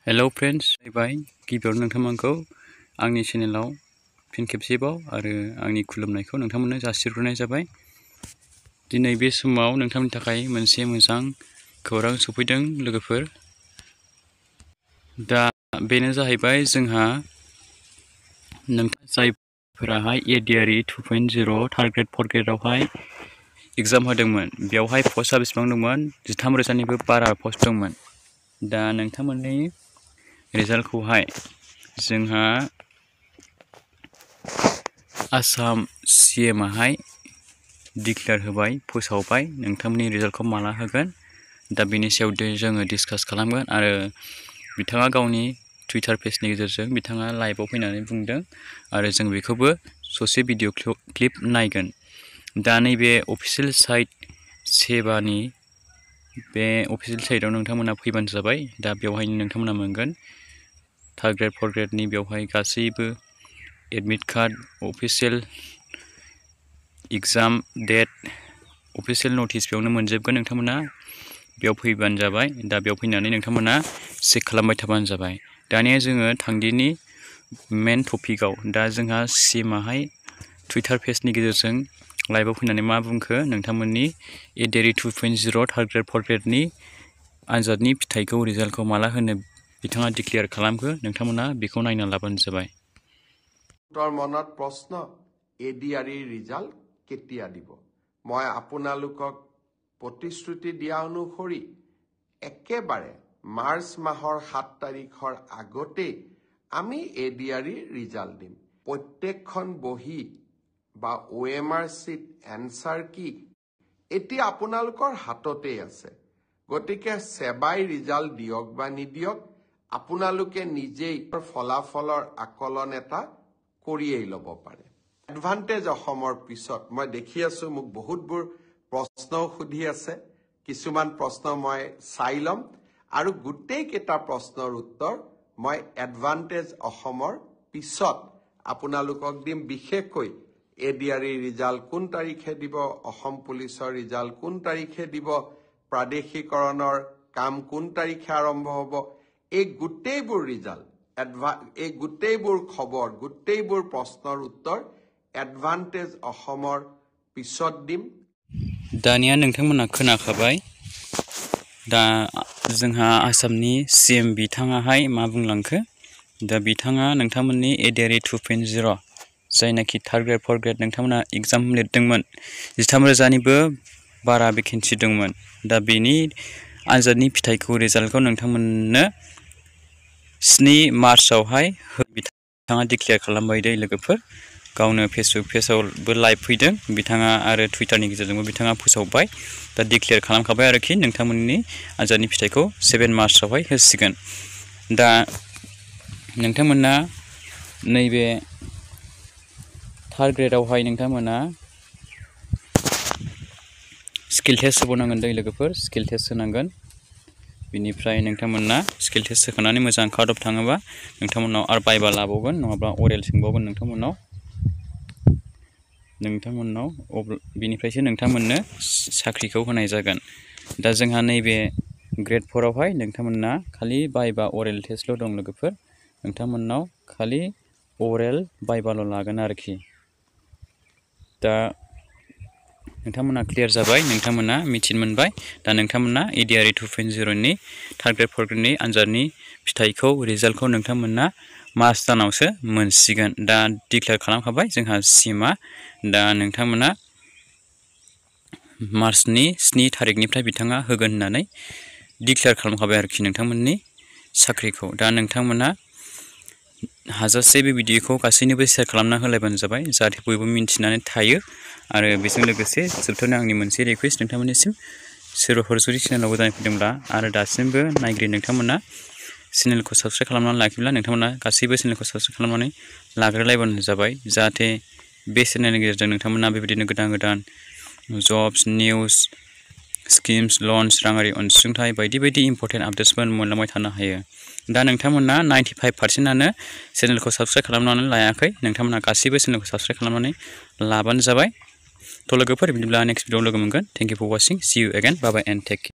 Hello friends bye गिबियावनो नोंथांमोनखौ आंनि चेनेलाव fin खेबसेबाव आरो आंनि खुलुमनायखौ नोंथांमोननो जासिहरनाय जाबाय। दिनै बे समाव नोंथांमोननि थाखाय मोनसे मोजां खौरां सफैदों लोगोफोर। दा बेनो जाहैबाय जोंहा जायफोराहाय एडिआरइ 2.0 थार्ड ग्रेड फर्थ ग्रेडआवहाय एग्जाम होदोंमोन बेवहाय पस्टआ बेसेबां दंमोन 13,000निबो बारा पस्ट दंमोन। दा नोंथांमोननि रिजाल्टखौहाय जोंहा आसाम सीएमआहाय डिक्लेयार होबाय, फोसावबाय नोंथांमोननि रिजाल्टखौ माला होगोन। दा बेनि सायाव जोङो डिसकास खालामगोन आरो बिथाङा गावनि टुइटार पेजनि गेजेरजों बिथाङा लाइभआव फैनानै बुंदों आरो जों बेखौबो ससे भिडिअ क्लिप नायगोन। दा नैबे अफिसियेल साइट सेबानि बे अफिसियेल साइटआव नोंथांमोना फैबानो जाबाय। दा बेवहायनो नोंथांमोना मोनगोन थार्ड ग्रेड फर्थ ग्रेडनि बेवहाय गासैबो admit card, official exam date, official notice बेयावनो मोनजोबगोन। नोंथांमोना बेयाव फैबानो जाबाय। दा बेयाव फैनानै नोंथांमोना चेक खालामबाय थाबानो जाबाय। दानिया जोङो थांदिनि मेन टपिकआव। दा जोंहा सीएमआहाय टुइटार पेजनि गेजेरजों लाइभआव फैनानै मा बुंखो, नोंथांमोननि एडिआरइ 2.0 थार्ड ग्रेड फर्थ ग्रेडनि आनजादनि फिथाइखौ रिजाल्टखौ माला होनो बिथाङा डिक्लेयार खालामखो, नोंथांमोना बेखौ नायना लाबानो जाबाय। মনত প্ৰশ্ন, এডিআৰই ৰিজাল্ট কেতিয়া দিব? মই আপোনালোকক প্ৰতিশ্ৰুতি দিয়া অনুসৰি একেবাৰে মাৰ্চ মাহৰ 7 তাৰিখৰ আগতে আমি এডিআৰই ৰিজাল্ট দিম। প্ৰত্যেকখন বহি বা OMR চিট এনসাৰ কি এতিয়া আপোনালোকৰ হাততেই আছে। গতিকে সেবাই ৰিজাল্ট দিয়ক বা নিদিয়ক আপোনালোকে নিজেই ফলাফলৰ আকলন এটা কৰিয়েই ল'ব পাৰে। এডভান্টেজ অসমৰ পিছত মই দেখি আছো মোক বহুতবোৰ প্ৰশ্নও সুধি আছে। কিছুমান প্ৰশ্ন মই চাই ল'ম আৰু গোটেই কেইটা প্ৰশ্নৰ উত্তৰ মই এডভান্টেজ অসমৰ পিছত আপোনালোকক দিম। বিশেষকৈ এডিআৰই ৰিজাল্ট কোন তাৰিখে দিব, অসম পুলিচৰ ৰিজাল্ট কোন তাৰিখে দিব, প্ৰাদেশিকৰণৰ কাম কোন তাৰিখে আৰম্ভ হ'ব, এই গোটেইবোৰ ৰিজাল্ট এই গোটেইবোৰ খবৰ, গোটেইবোৰ প্ৰশ্নৰ উত্তৰ এডভান্টেজ অসমৰ পিছত দিম। दानिया नोंथांमोना खोनाखाबाय। दा जोंहा आसामनि सीएम बिथाङाहाय मा बुंलांखो। दा बिथाङा नोंथांमोननि एडिआरइ 2.0 जायनाखि थार्ड ग्रेड फर्थ ग्रेड नोंथांमोना एग्जाम लिरदोंमोन 13,000निबो बारा भेकेन्सि दंमोन। दा बेनि आनजादनि फिथाइखौ रिजाल्टखौ नोंथांमोननो 7 मार्चआवहाय बिथाङा डिक्लेयार खालामबाय दै लोगोफोर। गावनो फेसबुक पेजआवबो लाइभ फैदों बिथाङा आरो टुइटारनि गेजेरजोंबो बिथाङा फोसावबाय। दा डिक्लेयार खालामखाबाय आरोखि नोंथांमोननि आनजादनि फिथाइखौ 7 मार्चआवहाय होसिगोन। दा नोंथांमोना नैबे थार्ड ग्रेडआवहाय नोंथांमोना स्किल टेस्ट होबावनांगोन दै लोगोफोर, स्किल टेस्ट होनांगोन। बिनिफ्राय नोंथांमोना स्किल टेस्ट होखांनानै मोजां काट अफ थाङोबा नोंथांमोनाव आरो बाइबा लाबावगोन, नङाब्ला अरेल सोंबावगोन नोंथांमोनाव। बिनिफ्रायसो नोंथांमोननो साख्रिखौ होनाय जागोन। दा जोंहा नैबे ग्रेड 4आवहाय नोंथांमोना खालि बाइबा अरेल टेस्टल' दं लोगोफोर। नोंथांमोननाव खालि अरेल बाइबाल' लागोन आरोखि। दा नोंथांमोना क्लियार जाबाय, नोंथांमोना मिथिनो मोनबाय। दा नोंथांमोना एडिआरइ 2.0नि थार्ड ग्रेड फर्थ ग्रेडनि आनजादनि फिथाइखौ रिजाल्टखौ नोंथांमोना मार्च दानावसो मोनसिगोन। दा डिक्लेयार खालामखाबाय जोंहा सीएमआ। दा नोंथांमोना मार्चनि 7 थारिखनिफ्राय बिथाङा होगोन होननानै डिक्लेयार खालामखाबाय आरोखि नोंथांमोननि साख्रिखौ। दा नोंथांमोना हाजासे बे भिडिअखौ गासैनोबो शेयार खालामना होलायबानो जाबाय, जाहाथे बयबो मिन्थिनानै थायो। आरो बेजों लोगोसे जोबथारनायाव आंनि मोनसे रिकुवेस्ट नोंथांमोननिसिम, सोरबाफोर जुदि चेनेलाव गोदान फैदोंब्ला आरो दासिमबो नायग्रो नोंथांमोना चेनेलखौ साबस्क्राइब खालामनानै लाखिब्ला नोंथांमोना गासैबो चेनेलखौ साबस्क्राइब खालामनानै लाग्रोलायबानो जाबाय, जाहाथे बे चेनेलनि गेजेरजों नोंथांमोना बेबायदिनो गोदान गोदान जब्स, निउस, स्किम्स, लन्स, राङारि अनसुंथाइ बायदि बायदि इम्पर्टेन्ट आपडेट्सफोर मोनलांबाय थानो हायो। दा नोंथांमोना 95%आनो चेनेलखौ साबस्क्राइब खालामनानै लायाखै। नोंथांमोना गासैबो चेनेलखौ साबस्क्राइब खालामनानै लाबानो जाबाय। थ' लोगोफोर बिदिब्ला नेक्स्ट भिडिअआव लोगो मोनगोन। Thank you for watching, see you again, bye bye and take care.